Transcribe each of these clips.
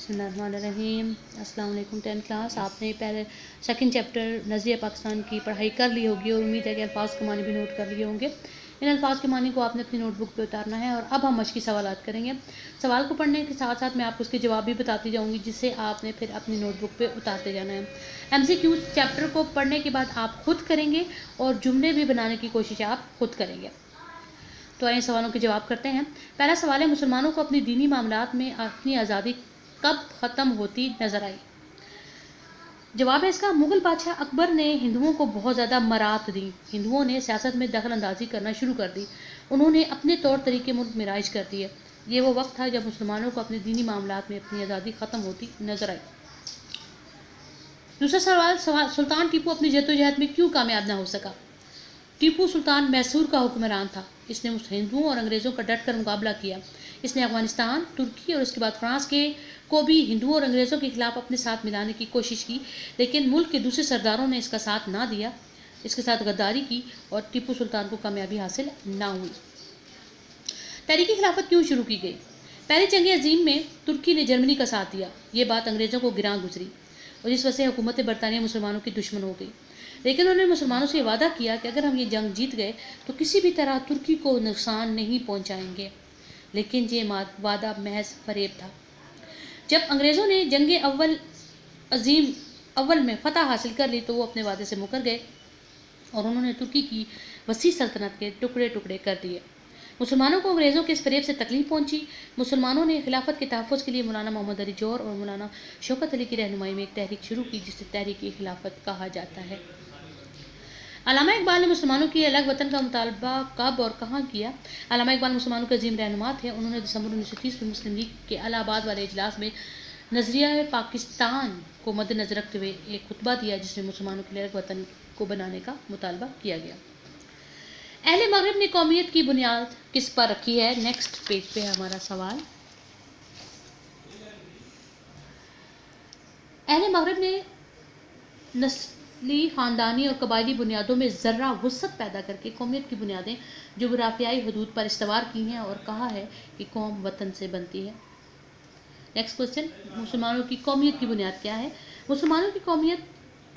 बिस्मिल्लाहिर्रहमानिर्रहीम। अस्सलाम वालेकुम 10th क्लास। आपने पहले सेकंड चैप्टर नज़रिया पाकिस्तान की पढ़ाई कर ली होगी और उम्मीद है कि अल्फाज के मानी भी नोट कर लिए होंगे। इन अल्फाज के मानी को आपने अपनी नोटबुक पे उतारना है और अब हम मश्की सवालात करेंगे। सवाल को पढ़ने के साथ साथ मैं आपको उसके जवाब भी बताती जाऊँगी, जिससे आपने फिर अपनी नोटबुक पे उतारते जाना है। MCQ चैप्टर को पढ़ने के बाद आप खुद करेंगे और जुमले भी बनाने की कोशिश आप खुद करेंगे। तो आइए सवालों के जवाब करते हैं। पहला सवाल है, मुसलमानों को अपनी दीनी मामलात में अपनी आज़ादी कब ख़त्म होती नज़र आई? जवाब है इसका, मुग़ल बादशाह अकबर ने हिंदुओं को बहुत ज़्यादा मरात दी। हिंदुओं ने सियासत में दखल अंदाजी करना शुरू कर दी। उन्होंने अपने तौर तरीके मुल्क में राइज कर दिए। ये वो वक्त था जब मुसलमानों को अपने दीनी मामलात में अपनी आज़ादी ख़त्म होती नज़र आई। दूसरा सवाल, सुल्तान टीपू अपनी जद्दोजहद में क्यों कामयाब ना हो सका? टीपू सुल्तान मैसूर का हुक्मरान था। इसने हिंदुओं और अंग्रेज़ों का डट कर मुकाबला किया। इसने अफगानिस्तान, तुर्की और उसके बाद फ्रांस को भी हिंदुओं और अंग्रेज़ों के खिलाफ अपने साथ मिलाने की कोशिश की, लेकिन मुल्क के दूसरे सरदारों ने इसका साथ ना दिया, इसके साथ गद्दारी की और टीपू सुल्तान को कामयाबी हासिल ना हुई। तहरीक खिलाफत क्यों शुरू की गई? पहली जंग अजीम में तुर्की ने जर्मनी का साथ दिया। ये बात अंग्रेज़ों को गिरां गुजरी और इस वजह से हुकूमत बरतानिया मुसलमानों की दुश्मन हो गई। लेकिन उन्होंने मुसलमानों से वादा किया कि अगर हम ये जंग जीत गए तो किसी भी तरह तुर्की को नुकसान नहीं पहुंचाएंगे। लेकिन ये वादा महज फरेब था। जब अंग्रेज़ों ने जंग अव्वल में फतह हासिल कर ली तो वो अपने वादे से मुकर गए और उन्होंने तुर्की की वसी सल्तनत के टुकड़े टुकड़े कर दिए। मुसलमानों को अंग्रेज़ों के इस फरेब से तकलीफ पहुंची। मुसलमानों ने खिलाफत के तहफ़्फ़ुज़ के लिए मौलाना मोहम्मद अली जौहर और मौलाना शौकत अली की रहनुमाई में एक तहरीक शुरू की, जिसे तहरीक खिलाफत कहा जाता है। अल्लामा इकबाल ने मुसलमानों की अलग वतन का मुतालबा कब और कहाँ किया? अल्लामा इकबाल मुसलमानों के अजीम रहनुमा थे। उन्होंने दिसंबर 1930 में मुस्लिम लीग के इलाहाबाद वाले इजलास में नज़रिया पाकिस्तान को मद्देनज़र रखते हुए एक खुतबा दिया, जिसमें मुसलमानों के अलग वतन को बनाने का मुतालबा किया गया। अहले मगरिब ने कौमियत की बुनियाद किस पर रखी है? नेक्स्ट पेज पे है हमारा सवाल। अहले मगरिब ने नस्ली, ख़ानदानी और कबायली बुनियादों में ज़र्रा वुसअत पैदा करके कौमियत की बुनियादें जोग्राफियाई हदूद पर इस्तवार की हैं और कहा है कि कौम वतन से बनती है। नेक्स्ट क्वेश्चन, मुसलमानों की कौमियत की बुनियाद क्या है? मुसलमानों की कौमियत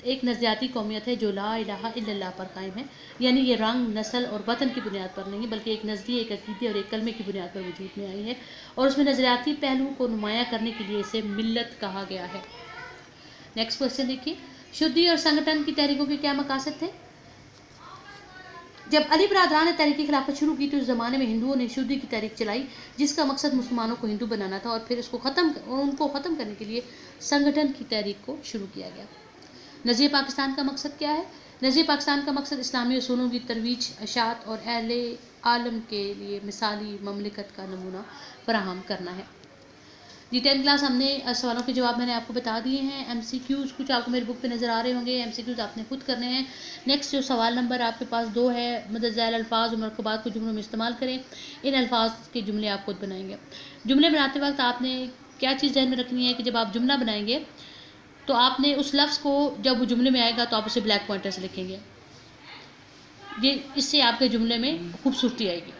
एक नज़रियाती कौमियत है जो ला इलाहा इल्लल्लाह पर कायम है। यानी ये रंग, नस्ल और वतन की बुनियाद पर नहीं, बल्कि एक नज़रिए, एक अकीदे और एक कलमे की बुनियाद पर वजूद में आई है और उसमें नज़रियाती पहलू को नुमायाँ करने के लिए इसे मिल्लत कहा गया है। नेक्स्ट क्वेश्चन देखिए, शुद्धि और संगठन की तहरीकों के क्या मकासद थे? जब अली बरादरान ने तहरीक खिलाफत शुरू की तो उस ज़माने में हिंदुओं ने शुद्धि की तहरीक चलाई, जिसका मकसद मुसलमानों को हिंदू बनाना था और फिर उनको ख़त्म करने के लिए संगठन की तहरीक को शुरू किया गया। नज़रिया पाकिस्तान का मकसद क्या है? नज़रिया पाकिस्तान का मकसद इस्लामी उसूलों की तरवीज, अशात और अहले आलम के लिए मिसाली ममलिकत का नमूना फराहम करना है। जी 10th क्लास हमने सवालों के जवाब मैंने आपको बता दिए हैं। MCQs कुछ आपको मेरे बुक पे नज़र आ रहे होंगे। MCQs आपने खुद करने हैं। नेक्स्ट जो सवाल नंबर आपके पास 2 है, मदद ज़ैल अल्फाज और मरकबात को जुमलों में इस्तेमाल करें। इन अल्फाज के जुमले आप खुद बनाएंगे। जुमले बनाते वक्त आपने क्या चीज़ ध्यान में रखनी है कि जब आप जुमला बनाएंगे तो आपने उस लफ्ज़ को जब वो जुमले में आएगा तो आप उसे ब्लैक पॉइंटर से लिखेंगे। ये इससे आपके जुमले में खूबसूरती आएगी।